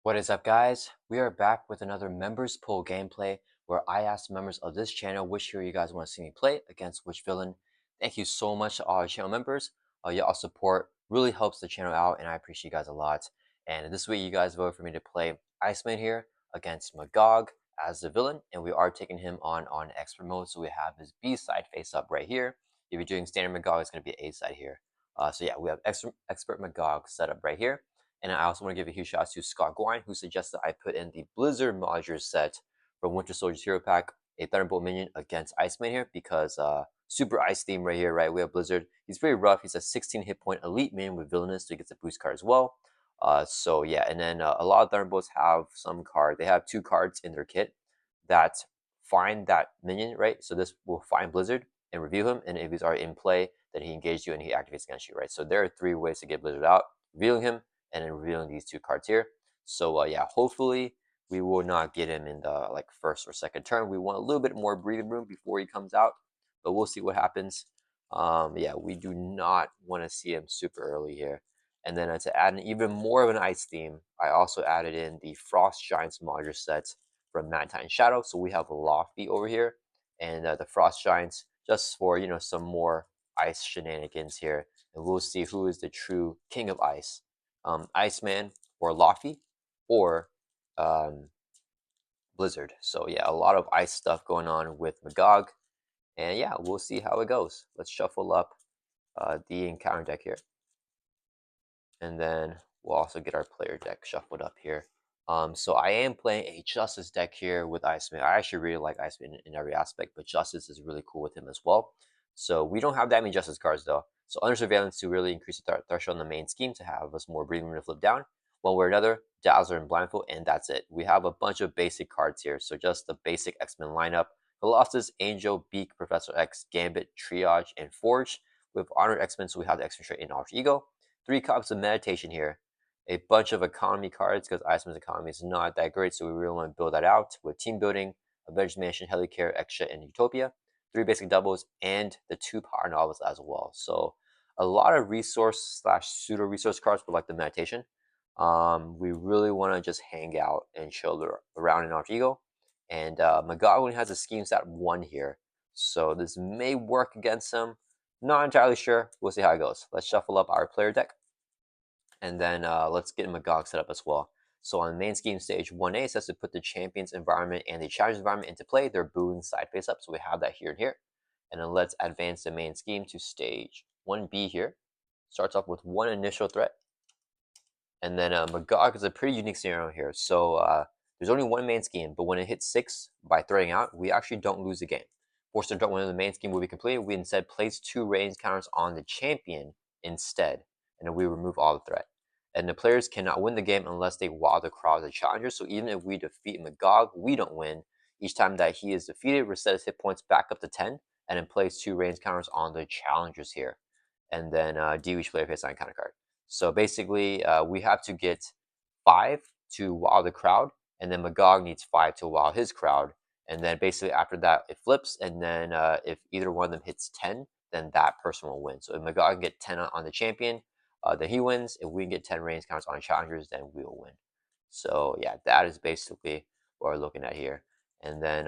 What is up, guys? We are back with another members poll gameplay where I asked members of this channel which hero you guys want to see me play against which villain. Thank you so much to all our channel members. Y'all support really helps the channel out, and I appreciate you guys a lot. And this week, you guys voted for me to play Iceman here against Magog as the villain, and we are taking him on expert mode. So we have his B side face up right here. If you're doing standard Magog, it's going to be A side here. So yeah, we have expert Magog set up right here. And I also want to give a huge shout out to Scott Gwine, who suggested I put in the Blizzard Modulars set from Winter Soldier's Hero Pack, a Thunderbolt minion against Iceman here, because super ice theme right here, right? We have Blizzard. He's very rough. He's a 16 hit point elite minion with Villainous, so he gets a boost card as well. So yeah, and then a lot of Thunderbolts have some card. They have 2 cards in their kit that find that minion, right? So this will find Blizzard and review him, and if he's already in play, then he engages you and he activates against you, right? So there are 3 ways to get Blizzard out: revealing him, and then revealing these 2 cards here. So yeah, hopefully we will not get him in the first or second turn. We want a little bit more breathing room before he comes out, but we'll see what happens. Yeah, we do not want to see him super early here. And then to add an even more of an ice theme, I also added in the Frost Giants modular set from Mad Titan Shadow. So we have Lofty over here and the Frost Giants, just for some more ice shenanigans here, and we'll see who is the true king of ice. Iceman or Lofty or Blizzard. So yeah, a lot of ice stuff going on with Magog, and yeah, we'll see how it goes. Let's shuffle up the encounter deck here, and then we'll also get our player deck shuffled up here. So I am playing a Justice deck here with Iceman. I actually really like Iceman in every aspect, but Justice is really cool with him as well. So we don't have that many Justice cards though. So Under Surveillance to really increase the threshold in the main scheme to have us more breathing room to flip down. One way or another, Dazzler and Blindfold, and that's it. We have a bunch of basic cards here. So just the basic X-Men lineup: Colossus, Angel, Beak, Professor X, Gambit, Triage, and Forge. With Honored X-Men, so we have the X-Men Trait and Alter Ego. 3 copies of Meditation here. A bunch of economy cards, because Iceman's economy is not that great, so we really want to build that out with Team Building, Avengers Mansion, Helicare, Extra, and Utopia. 3 basic doubles, and the 2 power novels as well. So a lot of resource / pseudo resource cards for like the Meditation. We really want to just hang out and chill around in Alter Ego. And Magog only has a scheme stat 1 here, so this may work against him. Not entirely sure. We'll see how it goes. Let's shuffle up our player deck, and then let's get Magog set up as well. So on main scheme stage 1A, it says to put the champion's environment and the challenge environment into play. They're booing side face up, so we have that here and here. And then let's advance the main scheme to stage 1B here. Starts off with 1 initial threat. And then Magog is a pretty unique scenario here. So there's only 1 main scheme, but when it hits 6 by threading out, we actually don't lose the game. Forced to drop one of the main scheme will be completed. We instead place 2 range counters on the champion instead, and then we remove all the threat. And the players cannot win the game unless they wow the crowd as a challenger. So even if we defeat Magog, we don't win. Each time that he is defeated, reset his hit points back up to 10, and then place 2 range counters on the challengers here. And then deal each player face on counter card. So basically, we have to get 5 to wow the crowd, and then Magog needs 5 to wow his crowd. And then basically after that, it flips, and then if either one of them hits 10, then that person will win. So if Magog can get 10 on the champion, then he wins. If we can get 10 range counts on challengers, then we will win. So yeah, that is basically what we're looking at here. And then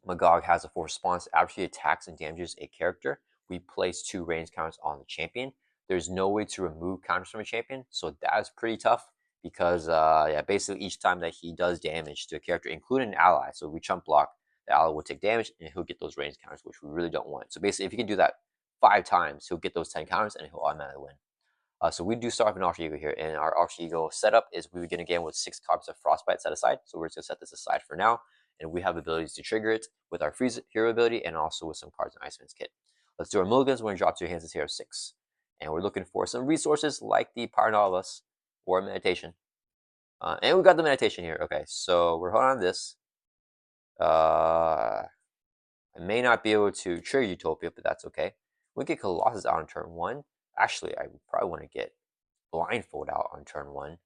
Magog has a full response. After he attacks and damages a character, we place 2 range counters on the champion. There's no way to remove counters from a champion, so that is pretty tough because yeah, basically each time that he does damage to a character, including an ally, so we chump block, the ally will take damage and he'll get those range counters, which we really don't want. So basically, if he can do that 5 times, he'll get those 10 counters and he'll automatically win. So we do start with an Alter Ego here, and our Alter Ego setup is we begin again with 6 copies of Frostbite set aside. So we're just gonna set this aside for now, and we have abilities to trigger it with our Freeze hero ability and also with some cards in Iceman's kit. Let's do our mulligans. We're gonna drop to your hands this hero 6. And we're looking for some resources like the Power Novelist or Meditation. And we got the Meditation here. Okay, so we're holding on this. I may not be able to trigger Utopia, but that's okay. We get Colossus out on turn 1. Actually, I probably want to get Blindfold out on turn 1.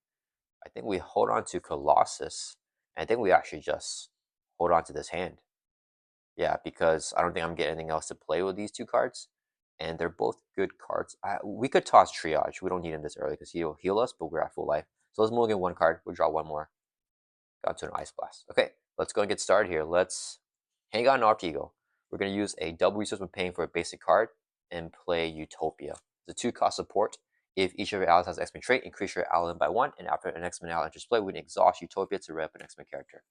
I think we hold on to Colossus. And I think we actually just hold on to this hand. Yeah, because I don't think I'm getting anything else to play with these 2 cards. And they're both good cards. We could toss Triage. We don't need him this early because he'll heal us, but we're at full life. So let's mulligan one card. We'll draw one more. Got to an Ice Blast. Okay, let's go and get started here. Let's hang on an Alter Ego. We're going to use a double resource when paying for a basic card and play Utopia. The 2-cost support. If each of your allies has an X-Men trait, increase your ally by 1, and after an X-Men ally enters play, we can exhaust Utopia to rep an X-Men character.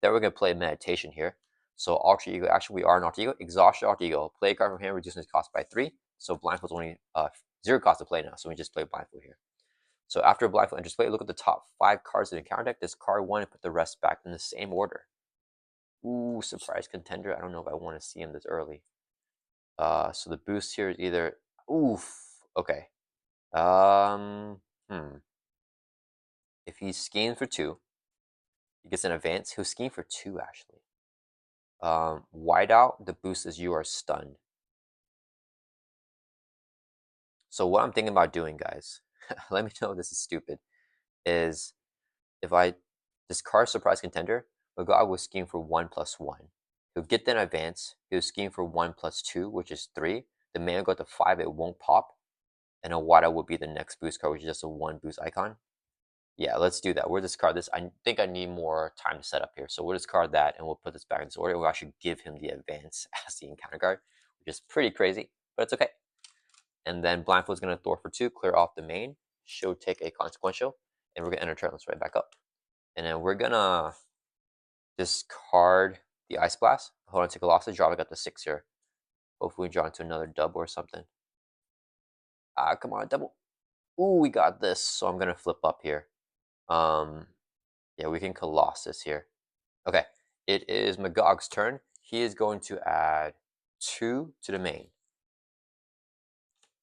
Then we're going to play Meditation here. So Alter Ego, actually we are an Alter Ego. Exhaust your Alter Ego. Play a card from hand, reducing its cost by 3. So Blindfold's only 0 cost to play now, so we just play Blindfold here. So after Blindfold enters play, look at the top 5 cards in the counter deck. Discard 1 and put the rest back in the same order. Ooh, surprise contender. I don't know if I want to see him this early. So the boost here is either oof. Okay. If he schemes for 2, he gets an advance. He'll scheme for 2 actually. Whiteout, the boost is you are stunned. So what I'm thinking about doing, guys, let me know if this is stupid, is if I discard surprise contender, Magog will scheme for 1+1. He'll get that advance. He'll scheme for 1+2, which is 3. The mana go to 5, it won't pop. And a Whiteout will be the next boost card, which is just a 1 boost icon. Yeah, let's do that. We'll discard this. I think I need more time to set up here. So we'll discard that and we'll put this back in this order. We'll actually give him the advance as the encounter card, which is pretty crazy, but it's okay. And then Blindfold's going to Thor for 2, clear off the main. She'll take a consequential, and we're going to enter turn. Let's right back up. And then we're going to discard the Ice Blast. Hold on, take a loss. Draw. I got the 6 here. Hopefully we draw into another dub or something. Come on, double. Ooh, we got this. So I'm going to flip up here. Yeah, we can Colossus here. Okay, it is Magog's turn. He is going to add 2 to the main.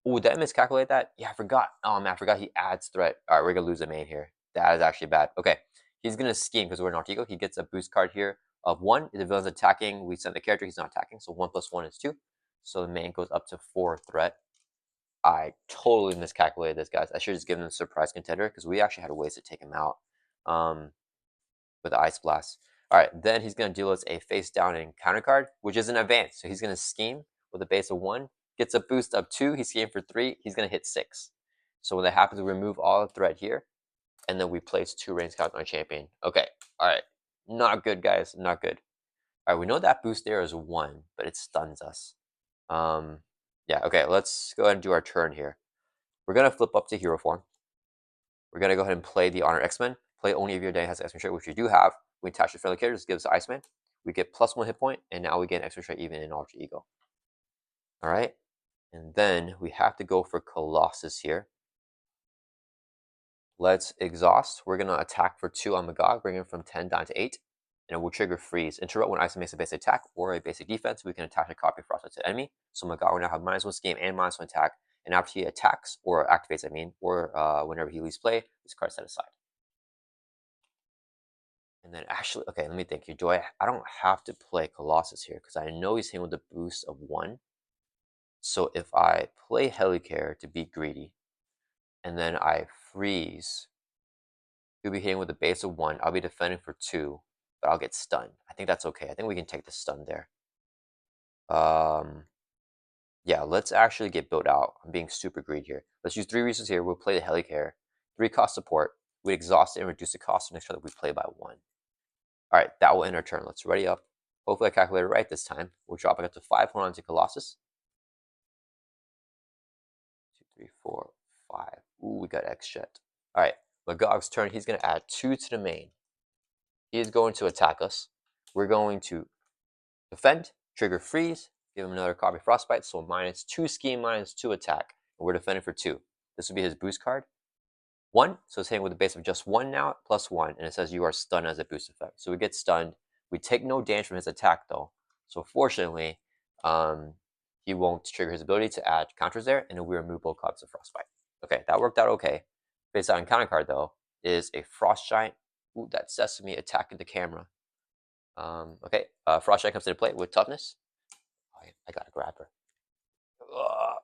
Ooh, did I miscalculate that? Yeah, I forgot. Oh man, I forgot he adds threat. All right, we're gonna lose the main here. That is actually bad. Okay, he's gonna scheme because we're an Artigo. He gets a boost card here of 1. If the villain's attacking, we send the character. He's not attacking, so 1+1 is 2. So the main goes up to 4 threat. I totally miscalculated this, guys. I should have just given him a surprise contender because we actually had ways to take him out with the Ice Blast. All right, then he's going to deal us a face down and counter card, which is an advance. So he's going to scheme with a base of 1, gets a boost of 2. He's schemed for 3. He's going to hit 6. So when that happens, we remove all the threat here, and then we place 2 range cards on our champion. Okay, all right, not good, guys, not good. All right, we know that boost there is 1, but it stuns us. Yeah, okay, let's go ahead and do our turn here. We're going to flip up to hero form. We're going to go ahead and play the Honor X-Men. Play only if your day has X-Men trait, which you do have. We attach the friendly characters, gives Iceman. We get +1 hit point, and now we get an extra trait even in Alter Ego. All right, and then we have to go for Colossus here. Let's exhaust. We're going to attack for 2 on Magog, bring him from 10 down to 8. And it will trigger freeze. Interrupt when Iceman makes a basic attack or a basic defense. We can attach a copy of Frostbite to the enemy. So Magog will now have -1 scheme and -1 attack. And after he attacks, or activates, or whenever he leaves play, this card set aside. And then actually, okay, let me think here. I don't have to play Colossus here because I know he's hitting with a boost of 1. So if I play Helicare to be greedy, and then I freeze, he'll be hitting with a base of 1. I'll be defending for 2, but I'll get stunned. I think that's okay. I think we can take the stun there. Yeah, let's actually get built out. I'm being super greedy here. Let's use 3 resources here. We'll play the Helicare. 3 cost support. We exhaust it and reduce the cost to make sure that we play by 1. All right, that will end our turn. Let's ready up. Hopefully I calculated right this time. We'll drop it up to 5. Hold on to Colossus. 2, 3, 4, 5. Ooh, we got X-Jet. All right, Magog's turn. He's going to add 2 to the main. He is going to attack us. We're going to defend, trigger freeze, give him another copy of Frostbite, so -2 scheme, -2 attack. And we're defending for 2. This will be his boost card. 1, so it's hitting with a base of just 1 now, +1, and it says you are stunned as a boost effect. So we get stunned. We take no damage from his attack though. So fortunately, he won't trigger his ability to add counters there, and then we remove both copies of Frostbite. Okay, that worked out okay. Based on counter card though, is a Frost Giant. Ooh, that Sesame attacking the camera. Okay, Frost Giant comes into play with toughness. Oh, I gotta grab her. Ugh.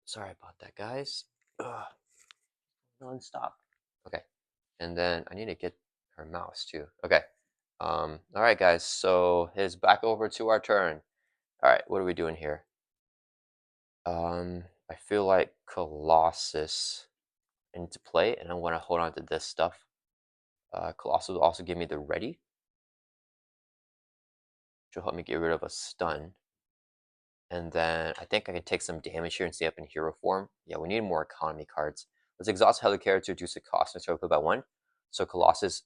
Sorry about that, guys. Ugh. Non-stop. Okay, and then I need to get her mouse too. Okay. All right, guys. So it's back over to our turn. All right, what are we doing here? I feel like Colossus into play, and I want to hold on to this stuff. Colossus will also give me the ready, which will help me get rid of a stun. And then I think I can take some damage here and stay up in hero form. Yeah, we need more economy cards. Let's exhaust Helicarrier to reduce the cost and start play by 1. So Colossus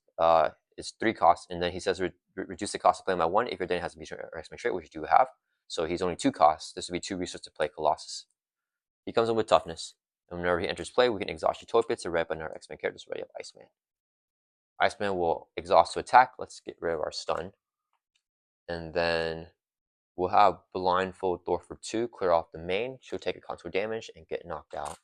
is 3 costs, and then he says reduce the cost of playing by 1 if your Dane has a beast or X-Men trait, which you do have. So he's only 2 costs. This would be 2 resources to play Colossus. He comes in with toughness. And whenever he enters play, we can exhaust Utopia to ready up our X-Men characters ready up Iceman. Iceman will exhaust to attack. Let's get rid of our stun. And then we'll have Blindfold Thor for 2, clear off the main. She'll take a contour damage and get knocked out.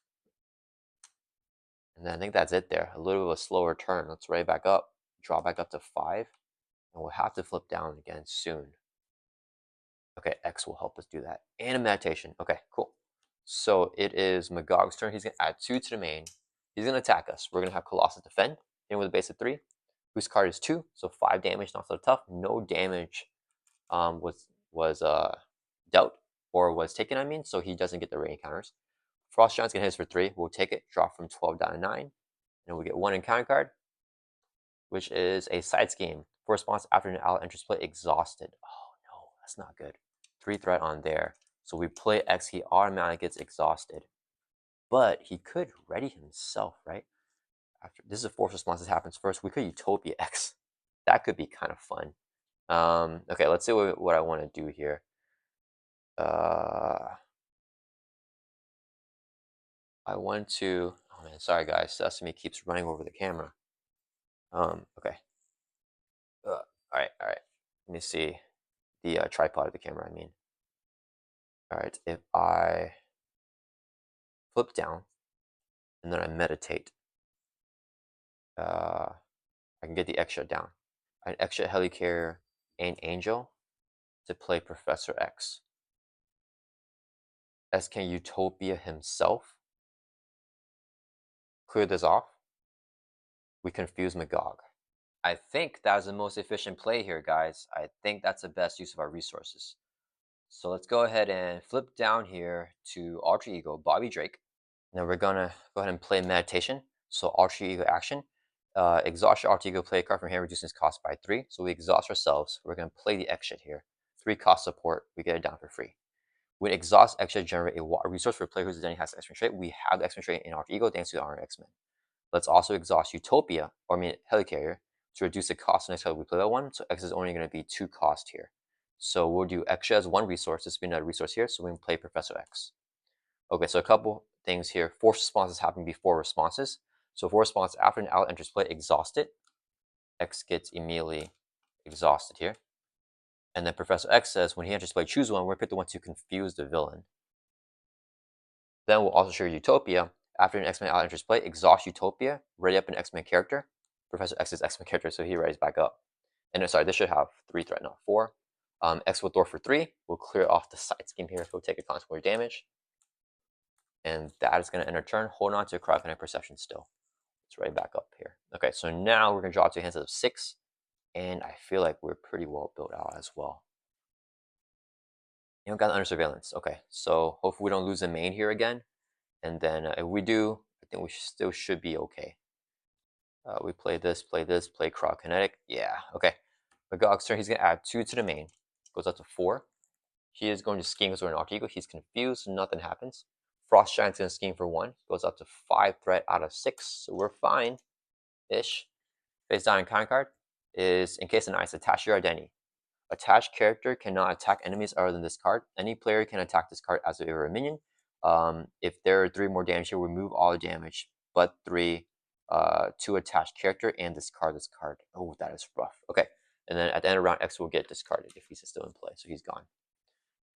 And then I think that's it there. A little bit of a slower turn. Let's ready back up. Draw back up to 5. And we'll have to flip down again soon. Okay, X will help us do that. And a meditation. Okay, cool. So it is Magog's turn. He's going to add 2 to the main. He's going to attack us. We're going to have Colossus defend. In with a base of 3. Whose card is 2. So 5 damage, not so tough. No damage was dealt or was taken, I mean, so he doesn't get the rain encounters. Frost Giant's gonna hit us for 3. We'll take it, drop from 12 down to 9, and we get 1 encounter card, which is a side scheme. For response after an ally enters play, exhausted. Oh no, that's not good. 3 threat on there. So we play X, he automatically gets exhausted. But he could ready himself, right? After this is a force response that happens first. We could Utopia X. That could be kind of fun. Okay, let's see what I want to do here. I want to. Oh man, sorry guys. Sesame keeps running over the camera. Okay. All right, all right. Let me see the tripod of the camera. I mean, all right. If I flip down and then I meditate, I can get the extra down. An extra Helicarrier and Angel to play Professor X. S can Utopia himself clear this off. We confuse Magog. I think that is the most efficient play here, guys. I think that's the best use of our resources. So let's go ahead and flip down here to Alter Ego, Bobby Drake. Now we're gonna go ahead and play Meditation. So Alter Ego action. Exhaust your Alter Ego play card from here, reducing its cost by 3. So we exhaust ourselves. We're gonna play the exit here. 3 cost support, we get it down for free. When exhaust extra generate a water resource for a player whose identity has X-Men trait, we have the X-Men trait in Alter Ego thanks to our X-Men. Let's also exhaust Utopia, or I mean Helicarrier, to reduce the cost next time we play that one. So X is only going to be 2 cost here. So we'll do extra as 1 resource. This will be another resource here, so we can play Professor X. Okay, so a couple things here. Force responses happen before responses. So for response after an ally enters play, exhaust it. X gets immediately exhausted here. And then Professor X says when he enters play, choose one. We're pick the one to confuse the villain. Then we'll also show Utopia. After an X-Men ally enters play, exhaust Utopia, ready up an X-Men character. Professor X's X-Men character, so he readies back up. And sorry, this should have 3 threat, not 4. X will Thor for 3. We'll clear off the side scheme here, so we'll take a consequence damage. And that is going to end our turn. Hold on to Cryokinetic Perception still. It's right back up here. Okay, so now we're going to draw 2 hands of 6. And I feel like we're pretty well built out as well. You know, got under surveillance. Okay, so hopefully we don't lose the main here again. And then if we do, I think we still should be okay. We play Cryokinetic. Yeah, okay. Magog's turn, he's going to add 2 to the main. Goes up to 4. He is going to scheme because we're an Alter Ego. He's confused, nothing happens. Frost Giant's going to scheme for 1. Goes up to 5 threat out of 6. So we're fine-ish. Face down and kind card is, in case of ice, attach your identity. Attached character cannot attack enemies other than this card. Any player can attack this card as if it were a minion. If there are 3 more damage here, remove all the damage, but 3 to attached character and discard this card. Oh, that is rough. Okay, and then at the end of round, X will get discarded if he's still in play, so he's gone.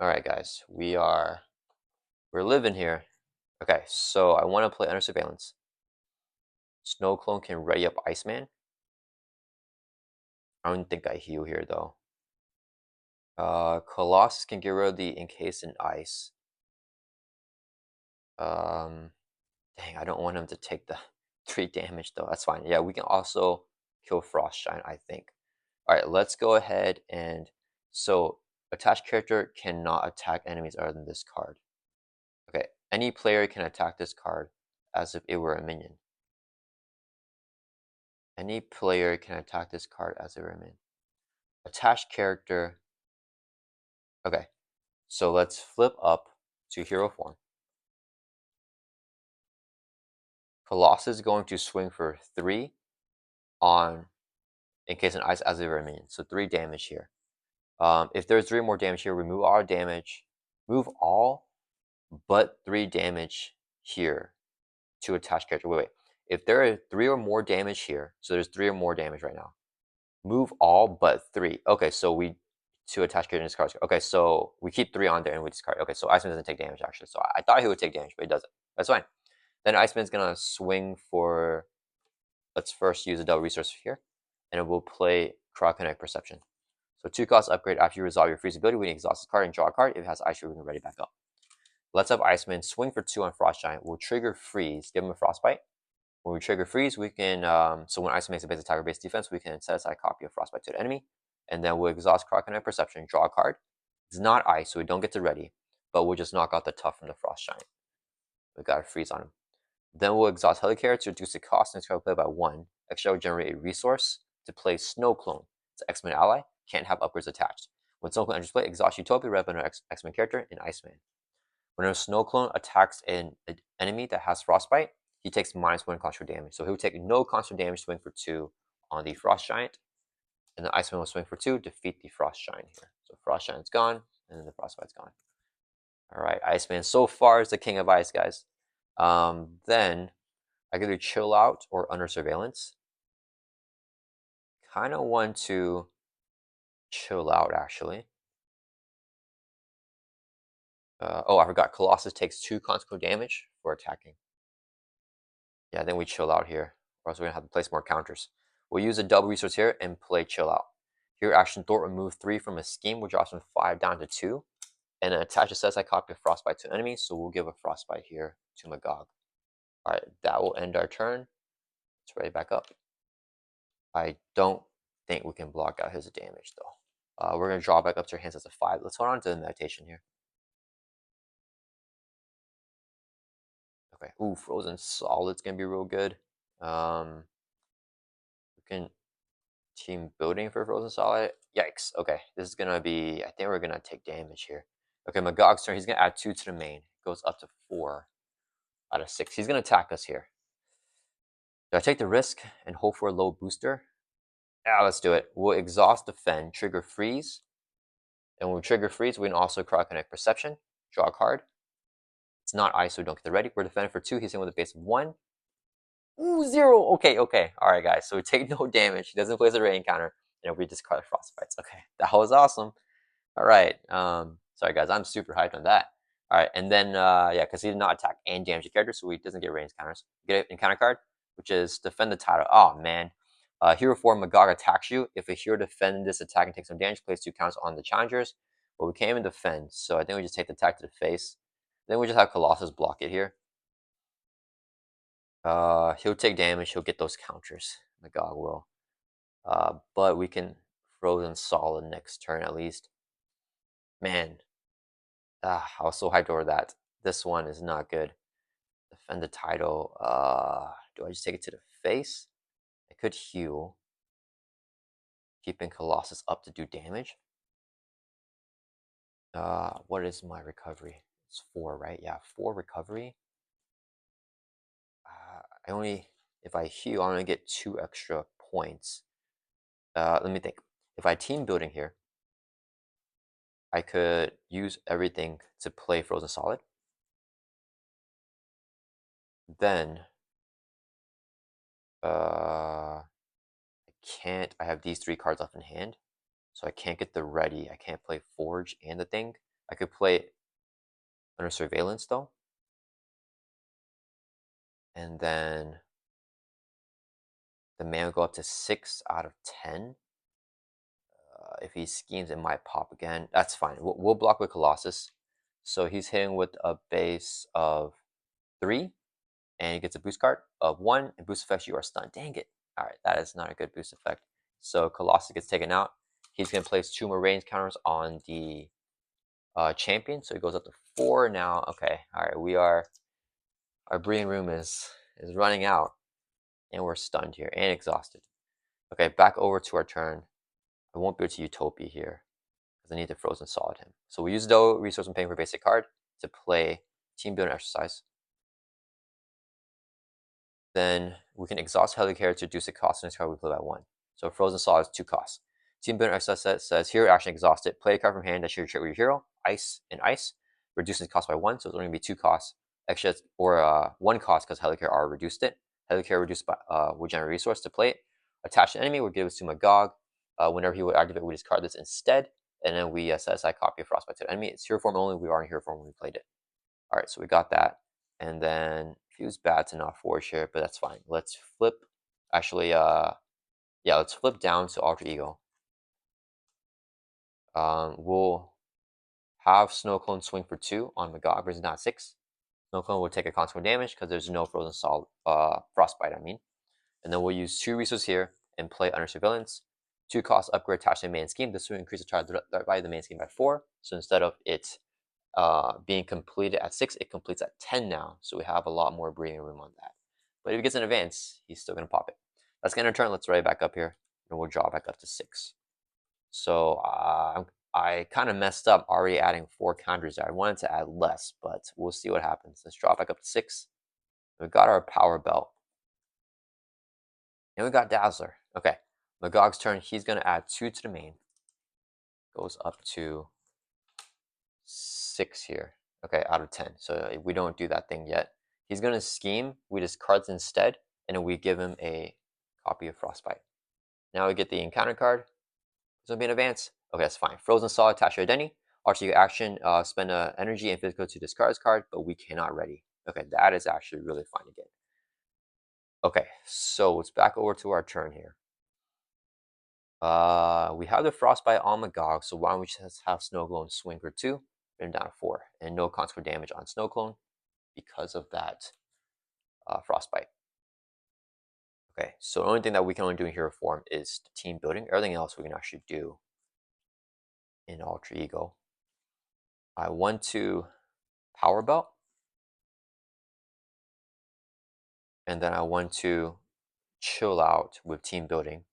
All right, guys, we're living here. Okay, so I want to play under surveillance. Snow Clone can ready up Iceman. I don't think I heal here though. Colossus can get rid of the encased in ice. Dang, I don't want him to take the 3 damage though. That's fine. Yeah, we can also kill Frost Giant, I think. All right, let's go ahead and so attached character cannot attack enemies other than this card. Okay, any player can attack this card as if it were a minion. Any player can attack this card as a remain. Attached character. Okay, so let's flip up to hero form. Colossus is going to swing for 3 on in case an ice as a remain. So 3 damage here. If there's 3 more damage here, remove all damage. Move all but 3 damage here to attach character. Wait. If there are 3 or more damage here, so there's 3 or more damage right now. Move all but 3. Okay, so we to attach character in this card. Okay, so we keep 3 on there and we discard. Okay, so Iceman doesn't take damage actually. So I thought he would take damage, but he doesn't. That's fine. Then Iceman's gonna swing for. Let's first use a double resource here, and it will play Crocodile Perception. So 2 cost upgrade after you resolve your freeze ability. We exhaust this card and draw a card. If it has ice, we can ready back up. Let's have Iceman swing for 2 on Frost Giant. We'll trigger freeze, give him a frostbite. When we trigger freeze, we can so when Iceman makes a base attack or base defense, we can set aside a copy of frostbite to the enemy, and then we'll exhaust Crocodile Perception, draw a card. It's not ice, so we don't get to ready, but we'll just knock out the tough from the Frost Giant. We got a freeze on him. Then we'll exhaust Helicarrier to reduce the cost and card play by 1. Extra will generate a resource to play Snow Clone. It's an X-Men ally, can't have upgrades attached. When Snow Clone enters play, exhaust Utopia, rev another X-Men character in Iceman. When a Snow Clone attacks an enemy that has Frostbite, he takes -1 construct damage. So he'll take no construct damage, swing for 2 on the Frost Giant. And the Iceman will swing for 2, defeat the Frost Giant here. So Frost Giant's gone, and then the Frostbite's gone. Alright, Iceman so far is the king of ice, guys. Then I could do chill out or under surveillance. Kind of want to chill out actually. Oh, I forgot. Colossus takes 2 consequential damage for attacking. Yeah, then we chill out here, or else we're gonna have to place more counters. We'll use a double resource here and play chill out. Here, action Thor remove 3 from a scheme, which drops from 5 down to 2, and then attach a set aside copy of Frostbite to enemy. So we'll give a Frostbite here to Magog. All right, that will end our turn. Let's ready back up. I don't think we can block out his damage though. We're gonna draw back up to our hands as a 5. Let's hold on to the meditation here. Okay. Ooh, Frozen Solid's gonna be real good. We can team building for Frozen Solid. Yikes. Okay, this is gonna be. I think we're gonna take damage here. Okay, Magog's turn. He's gonna add 2 to the main. Goes up to 4 out of 6. He's gonna attack us here. Do I take the risk and hope for a low booster? Yeah, let's do it. We'll exhaust defend, trigger freeze, and when we trigger freeze, we can also Connect Perception, draw a card. It's not ice, so we don't get the ready. We're defending for 2. He's in with a base of 1. Ooh, 0. Okay. All right, guys. So we take no damage. He doesn't place a rain counter, and we discard Frostbites. Okay, that was awesome. All right. Sorry, guys. I'm super hyped on that. All right, and then yeah, because he did not attack and damage the character, so he doesn't get range counters. Get an encounter card, which is defend the title. Oh man. Hero form Magog attacks you. If a hero defends this attack and takes some damage, place 2 counters on the challengers. But we can't even defend, so I think we just take the attack to the face. Then we just have Colossus block it here. He'll take damage. He'll get those counters. Magog will. But we can Frozen Solid next turn at least. Man, I was so hyped over that. This one is not good. Defend the title. Do I just take it to the face? I could heal. Keeping Colossus up to do damage. What is my recovery? It's 4, right? Yeah, 4 recovery. If I heal, I'm gonna get 2 extra points. Let me think. If I team building here, I could use everything to play Frozen Solid. Then, I can't. I have these 3 cards left in hand, so I can't get the ready. I can't play Forge and the thing. I could play under surveillance though, and then the man will go up to 6 out of 10. If he schemes, it might pop again. That's fine. We'll block with Colossus. So he's hitting with a base of 3, and he gets a boost card of 1, and boost effects, you are stunned. Dang it. All right, that is not a good boost effect. So Colossus gets taken out. He's going to place 2 more range counters on the champion, so he goes up to 4 now. Okay, all right, our breathing room is running out, and we're stunned here and exhausted. Okay, back over to our turn. I won't be able to Utopia here because I need to Frozen Solid him. So we use no resource I'm paying for basic card to play Team Building Exercise. Then we can exhaust Helicarrier to reduce the cost of this card we play by 1. So Frozen Solid is 2 costs. Team Building Exercise says here action exhausted. Play a card from hand that should trait with your hero, Ice and Ice, reduces the cost by 1, so it's only going to be 2 costs. Extra or 1 cost because Helicarrier already reduced it. Helicarrier reduced by would generate a resource to play it. Attach an enemy would give it to Magog. Whenever he would activate, we discard this instead, and then we set aside a copy of Frostbite to the enemy. It's hero form only. We are in hero form when we played it. All right, so we got that. And then feels bad to not forge here, but that's fine. Let's flip. Actually, yeah, let's flip down to Alter Ego. We'll have Snow Clone swing for 2 on Magog versus not 6. Snow Clone will take a consequent damage because there's no Frozen Solid, Frostbite, I mean. And then we'll use 2 resources here and play Under Surveillance. 2 cost upgrade attached to the main scheme. This will increase the charge by the main scheme by 4. So instead of it being completed at 6, it completes at 10 now. So we have a lot more breathing room on that. But if he gets an advance, he's still going to pop it. That's going to turn. Let's write it back up here. And we'll draw back up to 6. So I kind of messed up already adding 4 counters there. I wanted to add less, but we'll see what happens. Let's draw back up to 6. We've got our Power Belt. And we got Dazzler. Okay. Magog's turn. He's going to add 2 to the main. Goes up to 6 here. Okay, out of 10. So we don't do that thing yet. He's going to scheme. We discard instead, and then we give him a copy of Frostbite. Now we get the encounter card. It's going to be an advance. Okay, that's fine. Frozen Solid, attach your identity. Archer action, spend energy and physical to discard this card, but we cannot ready. Okay, that is actually really fine to get. Okay, so it's back over to our turn here. We have the Frostbite on Magog, so why don't we just have Snow Clone swing for 2, bring him down to 4, and no consequent damage on Snow Clone because of that Frostbite. Okay, so the only thing that we can only do in hero form is the team building. Everything else we can actually do in Alter Ego. I want to Power Belt, and then I want to chill out with team building,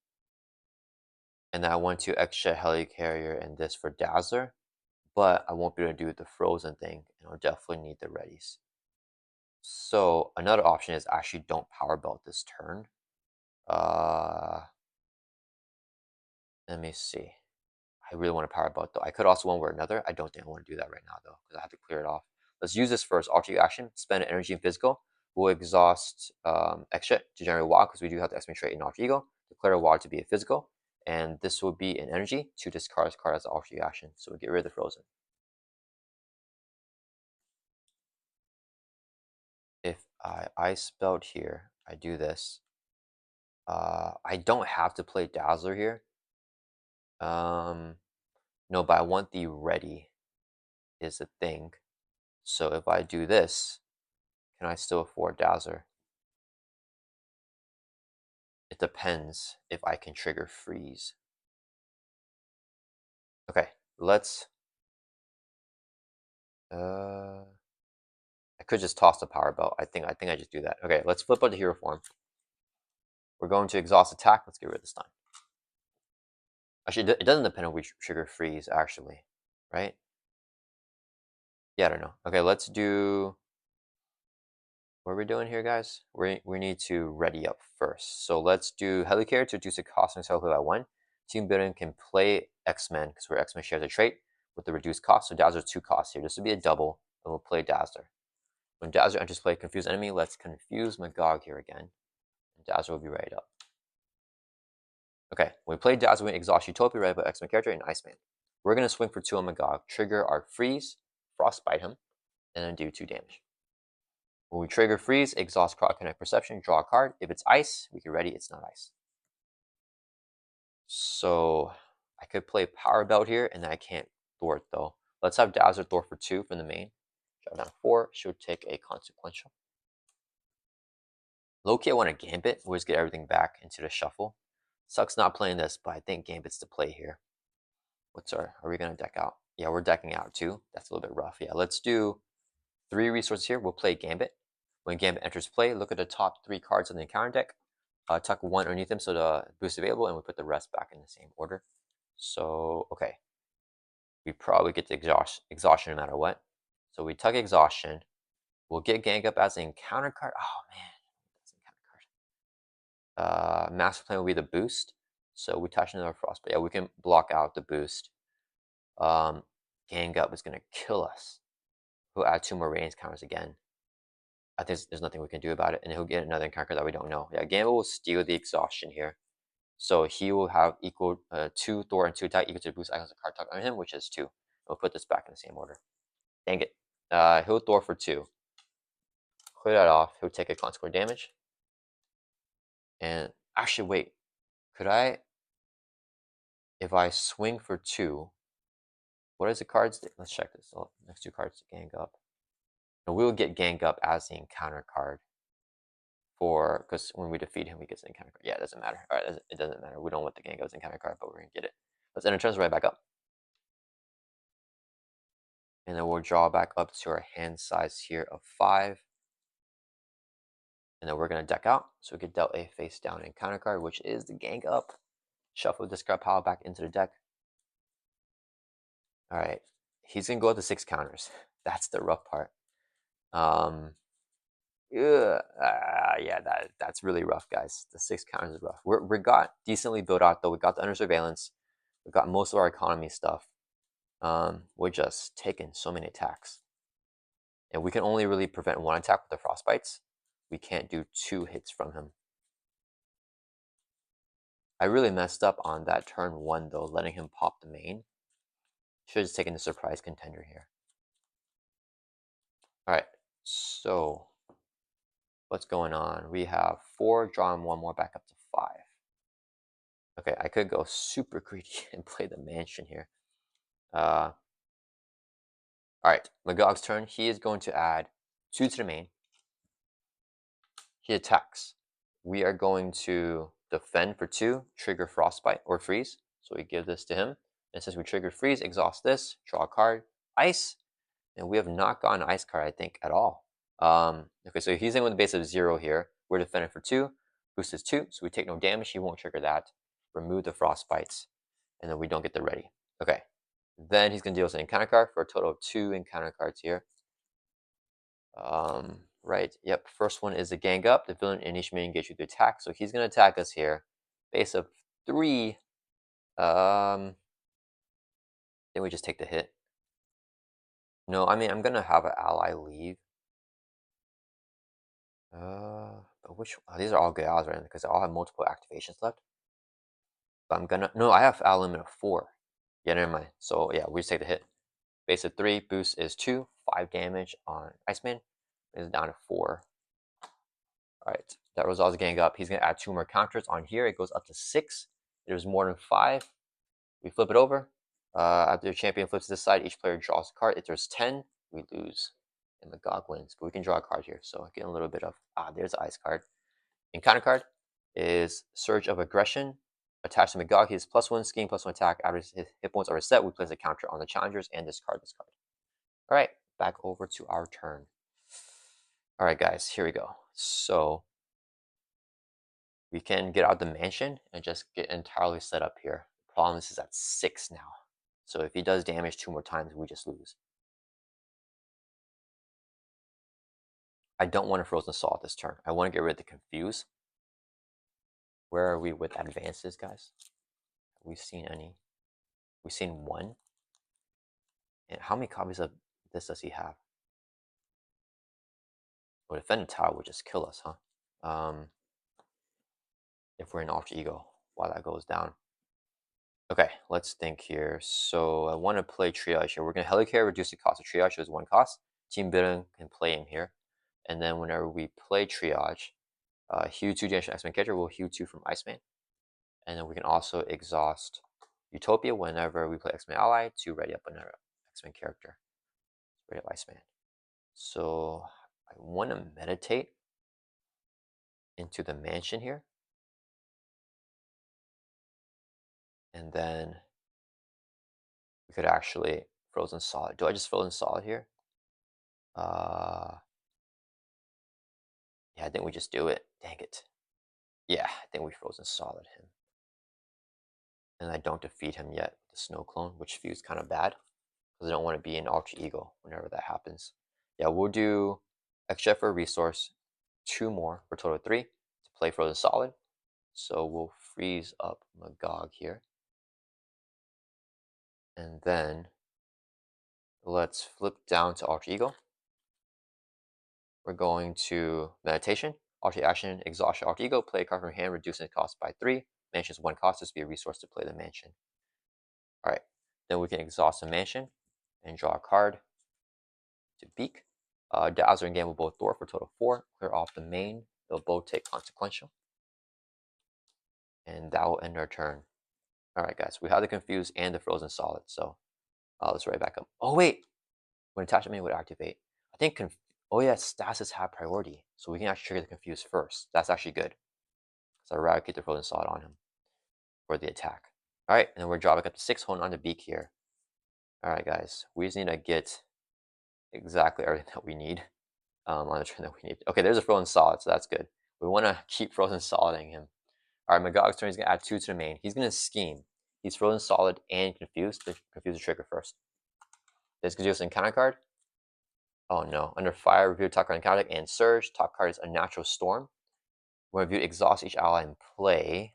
and then I want to extra Helicarrier and this for Dazzler, but I won't be able to do the Frozen thing, and I'll definitely need the readies. So another option is actually don't Power Belt this turn. Let me see. I really want to Power Belt though. I could also one way or another. I don't think I want to do that right now though, because I have to clear it off. Let's use this first. Alter action, spend energy and physical. We'll exhaust extra to generate a wild because we do have the X-Men trait in Alter Ego. Declare a wild to be a physical, and this will be an energy to discard this card as an Alter action. So we get rid of the Frozen. If I Ice Belt here, I do this. I don't have to play Dazzler here. No, but I want the ready is the thing. So if I do this, can I still afford Dazzler? It depends if I can trigger freeze. Okay, let's I could just toss the Power Belt. I think I just do that. Okay, let's flip out the hero form. We're going to exhaust attack. Let's get rid of the stun. Actually, it doesn't depend on which trigger freeze, actually, right? Yeah, I don't know. Okay, let's do. What are we doing here, guys? We need to ready up first. So let's do Helicarrier to reduce the cost of Helicarrier by 1. Team building can play X-Men because we're X-Men shares a trait with the reduced cost. So Dazzler's 2 costs here. This would be a double, and we'll play Dazzler. When Dazzler enters play, confuse enemy. Let's confuse Magog here again. And Dazzler will be ready up. Okay, when we play Dazzler, we exhaust Utopia, right by X-Men character, and Iceman. We're going to swing for 2 on Magog, trigger our freeze, frostbite him, and then do 2 damage. When we trigger freeze, exhaust Croc Connect Perception, draw a card. If it's ice, we can ready, it's not ice. So I could play Power Belt here, and I can't thwart though. Let's have Dazzler thwart for 2 from the main. Drop down 4, should take a consequential. Low-key, I want a Gambit. We'll just get everything back into the shuffle. Sucks not playing this, but I think Gambit's the play here. Are we going to deck out? Yeah, we're decking out too. That's a little bit rough. Yeah, let's do 3 resources here. We'll play Gambit. When Gambit enters play, look at the top 3 cards on the encounter deck. tuck one underneath him so the boost is available, and we put the rest back in the same order. So, okay. We probably get the exhaustion no matter what. So we tuck exhaustion. We'll get gang up as an encounter card. Oh man, that's an encounter card. Master plan will be the boost. So we touch another frost, but yeah, we can block out the boost. Gang up is gonna kill us. We'll add 2 more radiance counters again. I think there's nothing we can do about it, and he'll get another encounter that we don't know. Yeah, Gambit will steal the exhaustion here. So he will have equal 2 Thor and 2 attack equal to the boost icons of card tuck on him, which is 2. We'll put this back in the same order. Dang it. He'll Thor for 2. Clear that off. He'll take a consequent damage. And actually, wait. Could I, if I swing for 2, what is the cards? Let's check this. Oh, next 2 cards, gang up. And we'll get gang up as the encounter card for, because when we defeat him, we get an encounter card. Yeah, it doesn't matter. All right, it doesn't matter. We don't want the gang up as encounter card, but we're gonna get it. Let's enter turns right back up. And then we'll draw back up to our hand size here of 5. And then we're going to deck out. So we get dealt a face down encounter card, which is the gang up. Shuffle discard pile back into the deck. All right. He's going to go up to 6 counters. That's the rough part. Yeah, that's really rough, guys. The 6 counters is rough. We got decently built out, though. We got the under surveillance. We got most of our economy stuff. We're just taking so many attacks. And we can only really prevent 1 attack with the frostbites. We can't do 2 hits from him. I really messed up on that turn 1, though, letting him pop the main. Should have just taken the surprise contender here. Alright, so what's going on? We have 4, drawing 1 more back up to 5. Okay, I could go super greedy and play the mansion here. Alright, Magog's turn. He is going to add 2 to the main. He attacks. We are going to defend for 2, trigger frostbite or freeze. So we give this to him. And since we triggered freeze, exhaust this, draw a card, ice. And we have not gotten an ice card, I think, at all. Okay, so he's in with a base of 0 here. We're defending for 2. Boost is 2, so we take no damage. He won't trigger that. Remove the frostbites. And then we don't get the ready. Okay. Then he's going to deal us an encounter card for a total of 2 encounter cards here. Right. Yep. First one is a gang up. The villain initially engage you to attack. So he's going to attack us here. Base of 3. Then we just take the hit. No, I mean, I'm going to have an ally leave. But which, these are all good allies right now because they all have multiple activations left. But I'm gonna, no, I have ally limit of 4. Yeah, never mind. So yeah, we just take the hit. Base of 3, boost is 2, 5 damage on Iceman. Is down to 4. Alright, that resolves gang up. He's gonna add 2 more counters on here. It goes up to 6. There's more than 5. We flip it over. After the champion flips this side, each player draws a card. If there's 10, we lose. And Magog wins. But we can draw a card here. So getting a little bit of, there's the ice card. Encounter card is Surge of Aggression. Attached to Magog, he has +1 skiing, +1 attack. After his hit points are reset, we place a counter on the challengers and discard this card. Alright, back over to our turn. Alright guys, here we go. So we can get out the mansion and just get entirely set up here. The problem is at 6 now. So if he does damage 2 more times, we just lose. I don't want a Frozen Salt this turn. I want to get rid of the Confuse. Where are we with advances, guys? Have we seen any? We've seen 1. And how many copies of this does he have? Well, Defendant Tower would just kill us, huh? If we're in Alter Ego while that goes down. Okay, let's think here. So I want to play Triage here. We're going to Helicare, reduce the cost of Triage. There's 1 cost. Team Building can play him here. And then whenever we play Triage, heal 2 damage from Iceman character, we'll heal 2 from Iceman. And then we can also exhaust Utopia whenever we play X-Men ally to ready up another X-Men character. Ready up Iceman. So I want to meditate into the mansion here. And then we could actually Frozen Solid. Do I just Frozen Solid here? Yeah, I think we just do it. Dang it. Yeah, I think we frozen solid him. And I don't defeat him yet with the snow clone, which feels kind of bad because I don't want to be an alter ego whenever that happens. Yeah, we'll do extra for a resource, 2 more for a total of 3 to play frozen solid. So we'll freeze up Magog here. And then let's flip down to alter ego. We're going to meditation, alter action, exhaustion, alter ego, play a card from hand, reducing the cost by 3. Mansion's 1 cost, this will be a resource to play the mansion. Alright, then we can exhaust the mansion and draw a card to Beak. Dazzler and Gamble both Thor for a total of 4. Clear off the main. They'll both take consequential. And that will end our turn. Alright, guys, we have the Confused and the Frozen Solid, so let's write back up. Oh, wait! When attachment would activate, I think, oh yeah, stasis have priority, so we can actually trigger the Confused first. That's actually good. So eradicate the Frozen Solid on him for the attack. Alright, and then we're dropping up to 6, holding on to Beak here. Alright, guys, we just need to get exactly everything that we need. On the turn that we need. Okay, there's a Frozen Solid, so that's good. We want to keep Frozen Soliding him. All right, Magog's turn. He's going to add 2 to the main. He's going to scheme. He's Frozen Solid and Confused. Confuse the trigger first. This gives us an encounter card. Oh no. Under fire, review top card encounter and surge. Top card is a natural storm. When reviewed, exhaust each ally in play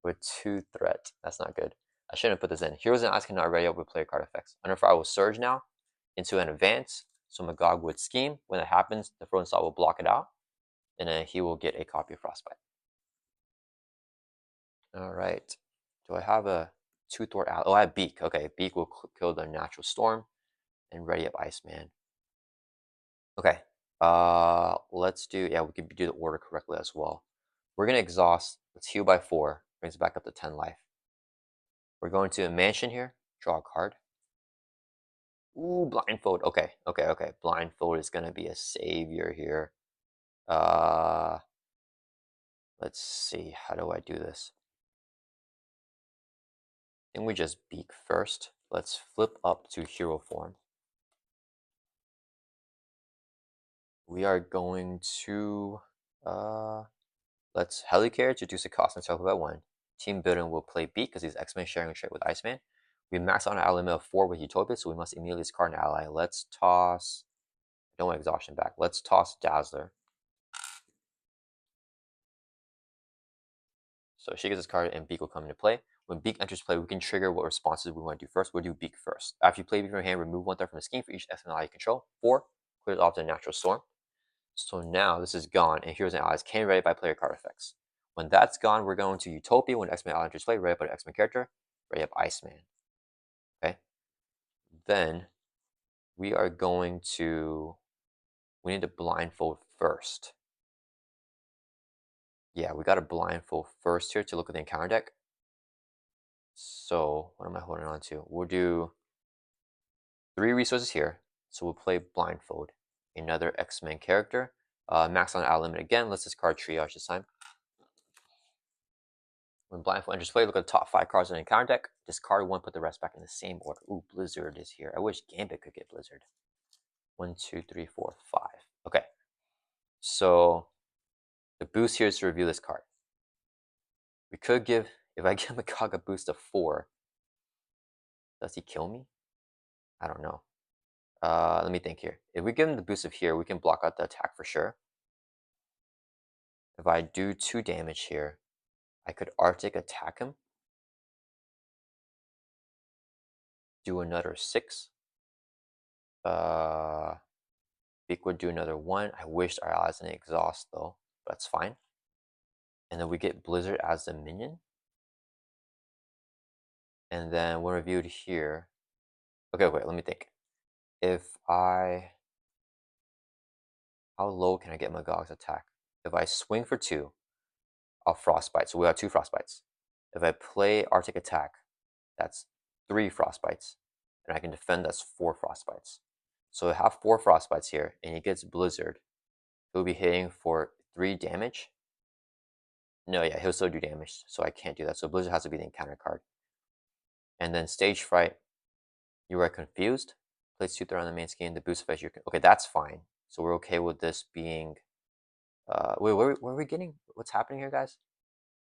with 2 threat. That's not good. I shouldn't put this in. Heroes and allies cannot ready up with player card effects. Under fire will surge now into an advance. So Magog would scheme. When that happens, the Frozen Solid will block it out. And then he will get a copy of Frostbite. All right. Do I have a 2 Thor ally? Oh, I have Beak. Okay, Beak will kill the natural storm and ready up Iceman. Okay. Let's do, yeah, we can do the order correctly as well. We're gonna exhaust. Let's heal by 4. Brings it back up to 10 life. We're going to a mansion here. Draw a card. Ooh, blindfold. Okay, okay. Blindfold is gonna be a savior here. Uh, let's see. How do I do this? I think we just Beak first. Let's flip up to hero form. We are going to let's Helicare to reduce the cost and cycle by 1. Team building will play Beak because he's X-Men sharing a trait with Iceman. We max out an ally limit of 4 with Utopia, so we must immediately discard an ally. Let's toss. I don't want exhaustion back. Let's toss Dazzler. So she gets this card and Beak will come into play. When Beak enters play, we can trigger what responses we want to do first. We'll do Beak first. After you play Beak from your hand, remove 1 threat from the scheme for each X-Men ally you control. 4 clears off the natural storm. So now this is gone, and heroes and allies can ready by player card effects. When that's gone, we're going to Utopia. When X-Men ally enters play, ready up an X-Men character, ready up Iceman. Okay. Then we are going to. We need to blindfold first. Yeah, we got to blindfold first here to look at the encounter deck. So what am I holding on to? We'll do 3 resources here. So we'll play blindfold. Another X-Men character. Max on ally limit again. Let's discard triage this time. When blindfold enters play, look at the top 5 cards in the encounter deck. Discard 1, put the rest back in the same order. Ooh, Blizzard is here. I wish Gambit could get Blizzard. 1, 2, 3, 4, 5. Okay. So the boost here is to review this card. We could give, if I give Magog a boost of 4, does he kill me? I don't know. Let me think here. If we give him the boost of here, we can block out the attack for sure. If I do 2 damage here, I could Arctic attack him. Do another 6. Beak would do another 1. I wish our allies didn't exhaust though. But that's fine. And then we get Blizzard as the minion. And then when reviewed here. Okay, wait, let me think. If I. How low can I get Magog's attack? If I swing for 2, I'll Frostbite. So we have 2 Frostbites. If I play Arctic attack, that's 3 Frostbites. And I can defend, that's 4 Frostbites. So I have 4 Frostbites here, and he gets Blizzard. He'll be hitting for 3 damage. No, yeah, he'll still do damage, so I can't do that. So Blizzard has to be the encounter card. And then Stage Fright, you are confused. Place 2 threat on the main scheme. The boost effect, okay, that's fine. So we're okay with this being Wait, what are we getting? What's happening here, guys?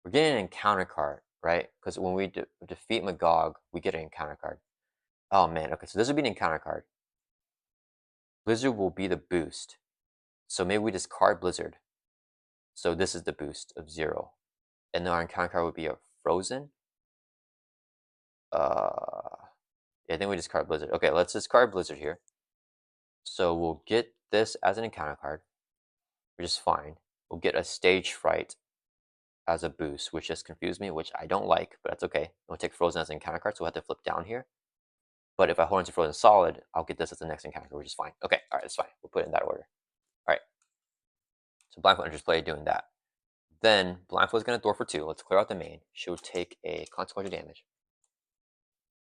We're getting an encounter card, right? Because when we defeat Magog, we get an encounter card. Oh man, okay, so this would be an encounter card. Blizzard will be the boost. So maybe we discard Blizzard. So this is the boost of 0. And then our encounter card would be a Frozen. Yeah, I think we discard Blizzard. Okay, let's discard Blizzard here. So we'll get this as an encounter card, which is fine. We'll get a Stage Fright as a boost, which just confused me, which I don't like, but that's okay. We'll take Frozen as an encounter card, so we'll have to flip down here. But if I hold into Frozen Solid, I'll get this as the next encounter card, which is fine. Okay, all right, that's fine. We'll put it in that order. All right, so Blindfold enters play doing that. Then Blindfold is going to throw for 2. Let's clear out the main. She'll take a consequential damage.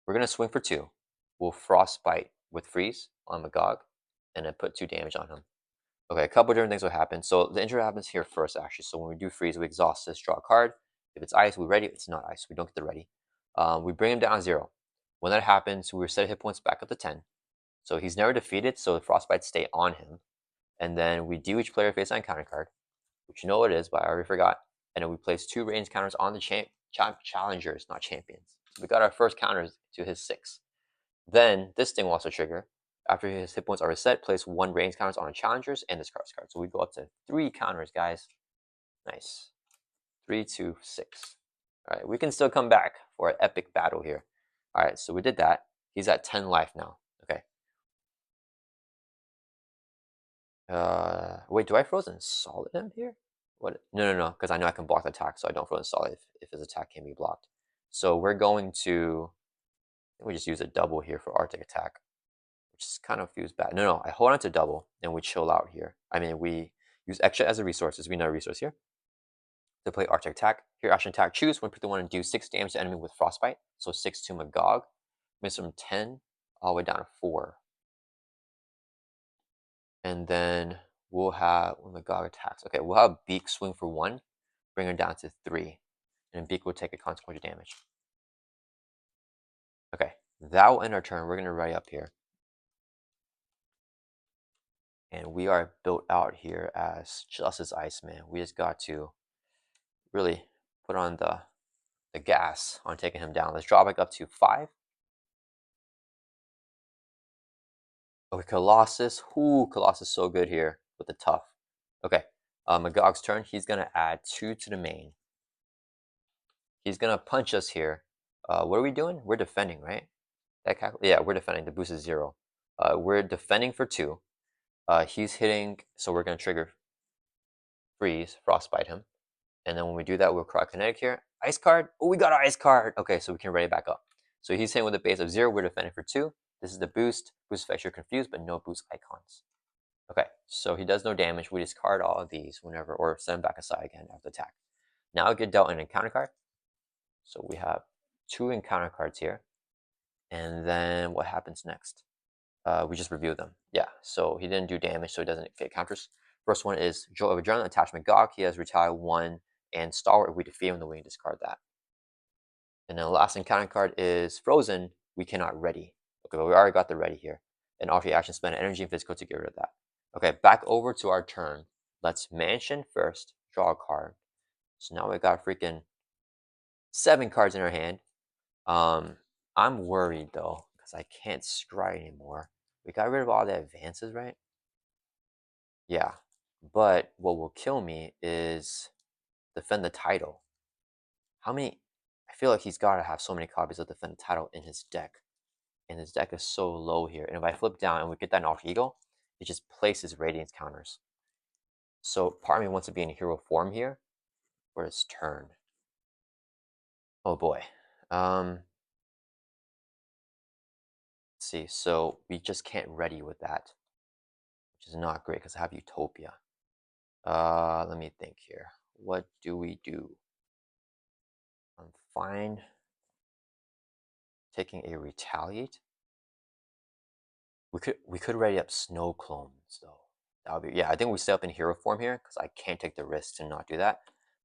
We're going to swing for 2. We'll Frostbite with Freeze on Magog, and then put 2 damage on him. Okay, a couple different things will happen. So the intro happens here first, actually. So when we do Freeze, we exhaust this, draw a card. If it's ice, we ready. If it's not ice, we don't get the ready. We bring him down 0. When that happens, we reset hit points back up to 10. So he's never defeated, so the Frostbites stay on him. And then we deal each player face on counter card, which you know what it is, but I already forgot. And then we place 2 range counters on the challengers, not champions. So we got our first counters to his 6. Then this thing will also trigger. After his hit points are reset, place 1 range counters on the challengers and discard this card. So we go up to 3 counters, guys. Nice. 3, 2, 6. All right, we can still come back for an epic battle here. All right, so we did that. He's at 10 life now. Okay. Wait, do I Frozen Solid him here? What? No, because I know I can block the attack, so I don't Frozen Solid if his attack can be blocked. So we're going to, we just use a double here for Arctic attack, which is kind of feels bad. No, I hold on to double, and we chill out here. I mean, we use extra as a resource, as we know a resource here, to play Arctic attack. Here, action attack, choose when people want to do 6 damage to enemy with Frostbite, so 6 to Magog. Miss from 10 all the way down to 4. And then we'll have, when Magog attacks, okay, we'll have Beak swing for 1, bring her down to 3, and Beak will take a consequential damage. Okay, that will end our turn. We're going to ready up here. And we are built out here as just as Iceman. We just got to really put on the gas on taking him down. Let's draw back up to 5. Okay, Colossus. Ooh, Colossus so good here with the tough. Okay, Magog's turn. He's going to add 2 to the main. He's going to punch us here. What are we doing? We're defending, right? Yeah, we're defending. The boost is 0. We're defending for 2. He's hitting, so we're going to trigger Freeze, Frostbite him. And then when we do that, we'll cry Kinetic here. Ice card. Oh, we got our ice card. Okay, so we can ready back up. So he's hitting with a base of 0. We're defending for 2. This is the boost. Boost effects, you're confused, but no boost icons. Okay, so he does no damage. We discard all of these whenever, or send him back aside again after attack. Now get dealt an encounter card. So we have 2 encounter cards here. And then what happens next? We just review them. Yeah, so he didn't do damage, so he doesn't get counters. First one is Joy of Adrenaline, Attachment Magog. He has Retire 1 and Stalwart. If we defeat him, then we can discard that. And then the last encounter card is Frozen. We cannot ready. Okay, but we already got the ready here. And offer action, spend energy and physical to get rid of that. Okay, back over to our turn. Let's Mansion first, draw a card. So now we got freaking 7 cards in our hand. I'm worried though, because I can't scry anymore. We got rid of all the advances, right? Yeah, but what will kill me is defend the title. How many? I feel like he's got to have so many copies of defend the title in his deck, and his deck is so low here. And if I flip down and we get that Alter Ego, it just places Radiance counters. So part of me wants to be in hero form here for his turn. Oh boy. Let's see. So we just can't ready with that, which is not great because I have Utopia. Let me think here. What do we do? I'm fine taking a retaliate. We could ready up snow clones though. That would be, yeah. I think we stay up in hero form here because I can't take the risk to not do that.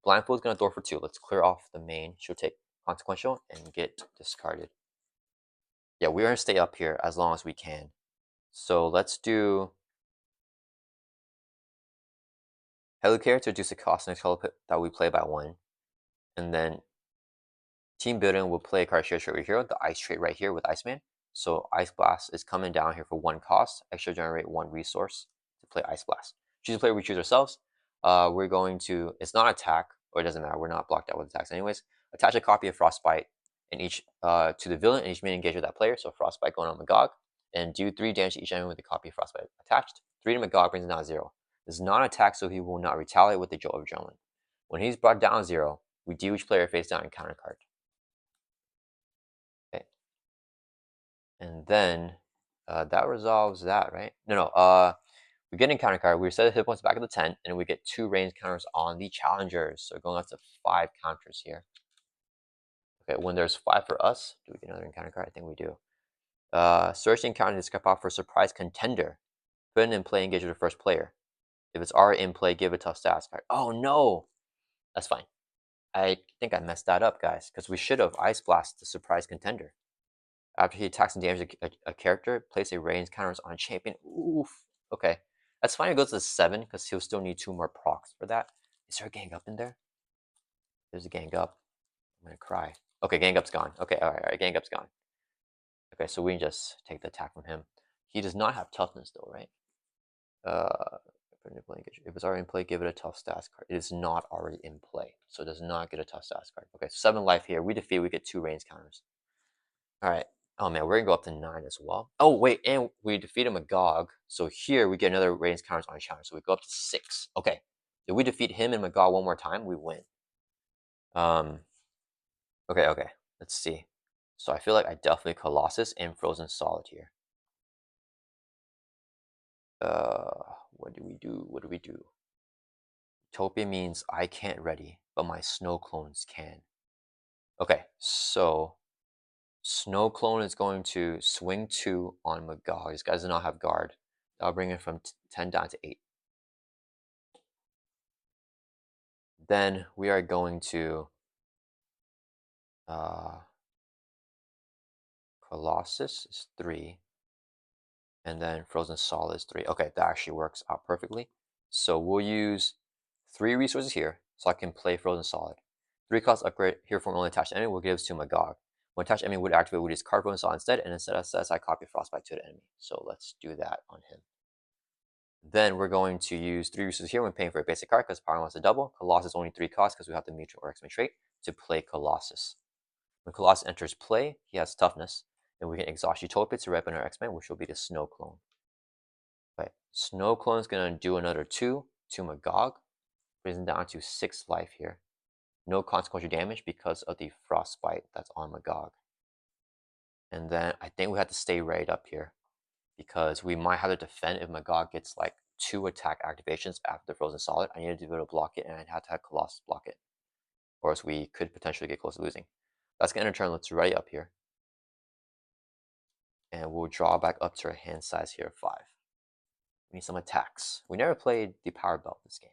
Blindfold's gonna throw for 2. Let's clear off the main. She'll take consequential and get discarded. Yeah, we're gonna stay up here as long as we can. So let's do. Heli character reduce the cost next color that we play by 1. And then team building will play a card share trait right here, the ice trait right here with Iceman. So Ice Blast is coming down here for 1 cost, extra generate 1 resource to play Ice Blast. Choose a player, we choose ourselves. We're going to, it's not attack, or it doesn't matter, we're not blocked out with attacks anyways. Attach a copy of Frostbite in each to the villain, and each main engage with that player. So Frostbite going on Magog, and do 3 damage to each enemy with a copy of Frostbite attached. 3 to Magog brings it down to 0. This is not attack, so he will not retaliate with the Jolt of Adrenaline. When he's brought down 0, we deal each player face down encounter card. Okay. And then that resolves that, right? No. We get an encounter card. We set the hit points back at the 10, and we get 2 range counters on the challengers. So going up to 5 counters here. Okay, when there's 5 for us, do we get another encounter card? I think we do. Search the encounter to skip out for surprise contender. Put it in play, engage with the first player. If it's already in play, give a tough status card. Oh no! That's fine. I think I messed that up, guys, because we should have Ice Blast the surprise contender. After he attacks and damages a character, place a range counters on a champion. Oof. Okay. That's fine. It goes to 7 because he'll still need 2 more procs for that. Is there a gang up in there? There's a gang up. I'm going to cry. Okay, gang up's gone. Okay, all right. Gang up's gone. Okay, so we can just take the attack from him. He does not have toughness though, right? If it's already in play, give it a tough stats card. It is not already in play, so it does not get a tough stats card. Okay, so 7 life here. We defeat, we get 2 range counters. All right. Oh man, we're gonna go up to 9 as well. Oh wait, and we defeat a Magog. So here we get another range counters on a challenge. So we go up to 6. Okay. If we defeat him and Magog one more time, we win. Okay. Let's see. So I feel like I definitely Colossus and Frozen Solid here. What do we do? What do we do? Utopia means I can't ready, but my snow clones can. Okay, so Snow Clone is going to swing 2 on Magog. These guys do not have guard. I'll bring it from 10 down to 8. Then we are going to Colossus is 3. And then Frozen Solid is 3. Okay, that actually works out perfectly. So we'll use 3 resources here so I can play Frozen Solid. 3 cost upgrade here from only attached enemy will give us to Magog. When attached enemy would activate, we just card Frozen Solid instead, and instead of set aside copy Frostbite to the enemy. So let's do that on him. Then we're going to use 3 resources here when paying for a basic card because power wants to double. Colossus only 3 costs because we have the mutual or X-Men trait to play Colossus. When Colossus enters play, he has toughness, and we can exhaust Utopia to ripen our X-Men, which will be the Snow Clone. Right. Snow Clone is going to do another 2 to Magog, brings him down to 6 life here. No consequential damage because of the Frostbite that's on Magog. And then I think we have to stay right up here because we might have to defend if Magog gets like 2 attack activations after the Frozen Solid. I need to be able to block it, and I'd have to have Colossus block it, or else we could potentially get close to losing. That's going to turn. Let's right up here, and we'll draw back up to our hand size here of 5. We need some attacks. We never played the Power Belt this game.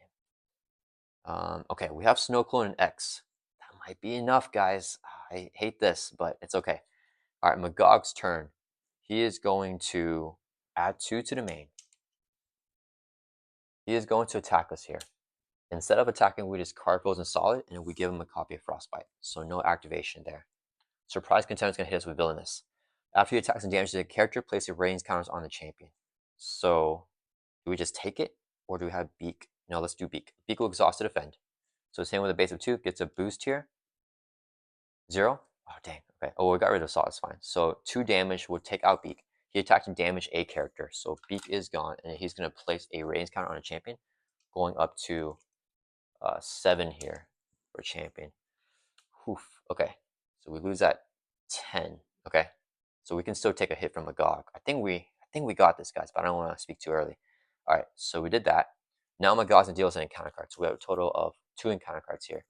Okay, we have Snow Clone and X. That might be enough, guys. I hate this, but it's okay. All right, Magog's turn. He is going to add 2 to the main. He is going to attack us here. Instead of attacking, we just card Frozen Solid, and we give him a copy of Frostbite. So no activation there. Surprise Contender is going to hit us with Villainous. After he attacks and damages a character, place a range counters on the champion. So do we just take it, or do we have Beak? No, let's do Beak. Beak will exhaust to defend. So same with a base of 2, gets a boost here. 0. Oh, dang. Okay. Oh, we got rid of Salt. It's fine. So 2 damage will take out Beak. He attacked and damaged a character. So Beak is gone, and he's going to place a range counter on a champion, going up to 7 here for champion. Oof. Okay. So we lose at 10. Okay. So we can still take a hit from Magog. I think we got this, guys, but I don't want to speak too early. All right. So we did that. Now Magog's going to deal us an encounter card. So we have a total of 2 encounter cards here.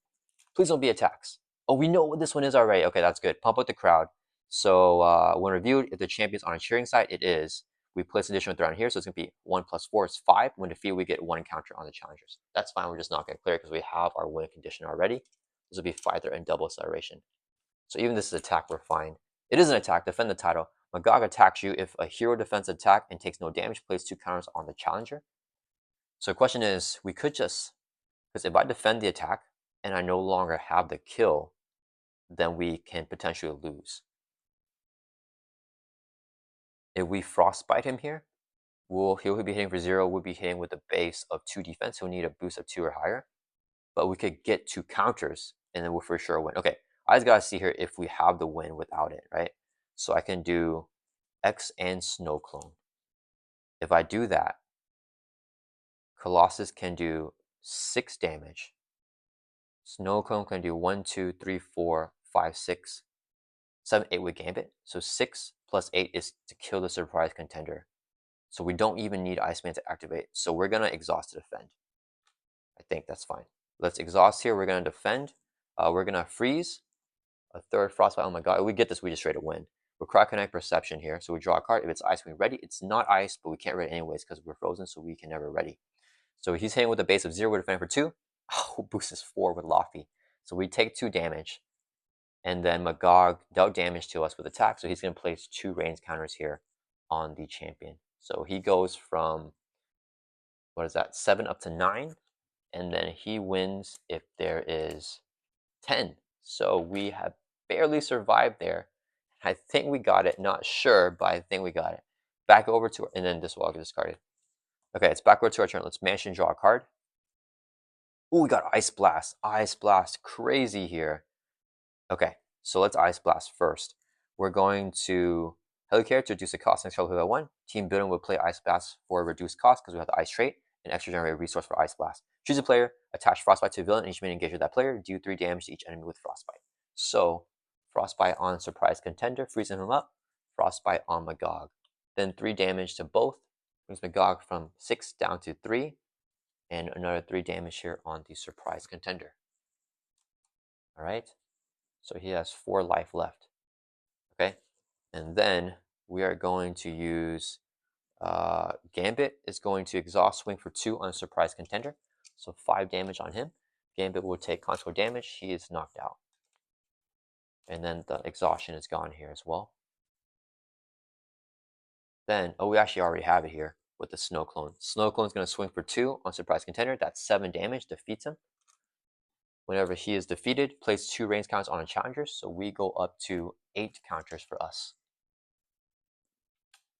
Please don't be attacks. Oh, we know what this one is already. Okay, that's good. Pump up the crowd. So when reviewed, if the champion's on a cheering side, it is. We place additional threat on here, so it's going to be 1 plus 4 is 5. When defeated, we get 1 encounter on the challengers. That's fine. We're just not going to clear it because we have our win condition already. This will be 5 threat and double acceleration. So even this is attack, we're fine. It is an attack. Defend the title. Magog attacks you if a hero defends attack and takes no damage. Place 2 counters on the challenger. So the question is, we could just Because if I defend the attack and I no longer have the kill, then we can potentially lose. If we frostbite him here, he'll be hitting for 0. We'll be hitting with a base of 2 defense. He'll need a boost of 2 or higher. But we could get 2 counters, and then we'll for sure win. Okay, I just gotta see here if we have the win without it, right? So I can do X and Snow Clone. If I do that, Colossus can do 6 damage. Snow Clone can do 1, 2, 3, 4, 5, 6, 7, 8 with Gambit. So 6 plus 8 is to kill the surprise contender. So we don't even need Iceman to activate. So we're gonna exhaust to defend. I think that's fine. Let's exhaust here. We're gonna defend. We're gonna freeze. A third frostbite. Oh my god, if we get this, we just straight up win. We're Cryogenic Perception here. So we draw a card. If it's ice, we ready. It's not ice, but we can't ready anyways because we're frozen, so we can never ready. So he's hitting with a base of 0. We're defending for 2. Oh, boost is 4 with Lofty. So we take 2 damage. And then Magog dealt damage to us with attack. So he's going to place 2 range counters here on the champion. So he goes from, what is that, 7 up to 9. And then he wins if there is 10. So we have barely survived there. I think we got it. Not sure, but I think we got it. Back over to, and then this will all get discarded. Okay, it's back over to our turn. Let's mansion draw a card. Oh, we got Ice Blast. Ice Blast, crazy here. Okay, so let's Ice Blast first. We're going to Helicarrier to reduce the cost next level 1. Team building will play Ice Blast for a reduced cost because we have the Ice trait, an extra generated resource for Ice Blast. Choose a player, attach Frostbite to a villain, and each main engage with that player, do 3 damage to each enemy with Frostbite. So, Frostbite on Surprise Contender, freezing him up. Frostbite on Magog. Then 3 damage to both, brings Magog from 6 down to 3, and another 3 damage here on the Surprise Contender. Alright, so he has 4 life left. Okay, and then we are going to use Gambit is going to exhaust swing for 2 on a Surprise Contender. So 5 damage on him. Gambit will take consequential damage. He is knocked out. And then the exhaustion is gone here as well. Then, oh, we actually already have it here with the Snow Clone. Snow Clone is going to swing for 2 on Surprise Contender. That's 7 damage, defeats him. Whenever he is defeated, place 2 range counters on a challenger. So we go up to 8 counters for us.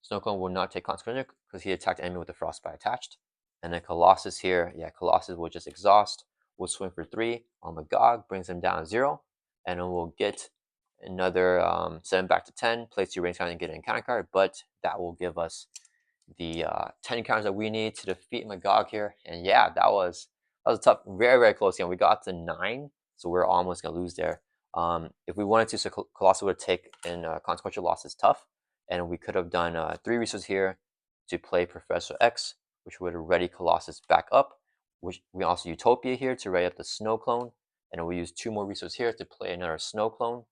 Snow Clone will not take consequences because he attacked enemy with the Frostbite attached. And then Colossus here, yeah, Colossus will just exhaust. We'll swing for 3 on Magog, brings him down 0. And then we'll get another 7 back to 10, place 2 range counters and get an encounter card. But that will give us the 10 encounters that we need to defeat Magog here. And yeah, that was a tough, very, very close game. We got to 9, so we're almost going to lose there. If we wanted to, so Colossus would take in consequential losses tough. And we could have done 3 resources here to play Professor X, which would ready Colossus back up. Which we also Utopia here to ready up the Snow Clone. And then we use 2 more resources here to play another Snow Clone.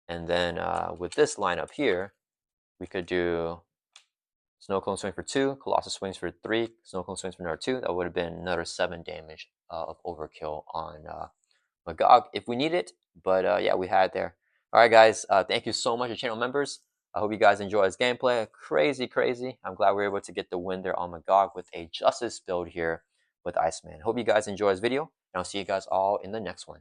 And then with this lineup here, we could do Snow Clone swing for 2, Colossus swings for 3, Snow Clone swings for another 2. That would have been another 7 damage of overkill on Magog if we need it. But yeah, we had it there. All right, guys. Thank you so much to channel members. I hope you guys enjoy this gameplay. Crazy, crazy. I'm glad we were able to get the win there on Magog with a Justice build here with Iceman. Hope you guys enjoy this video, and I'll see you guys all in the next one.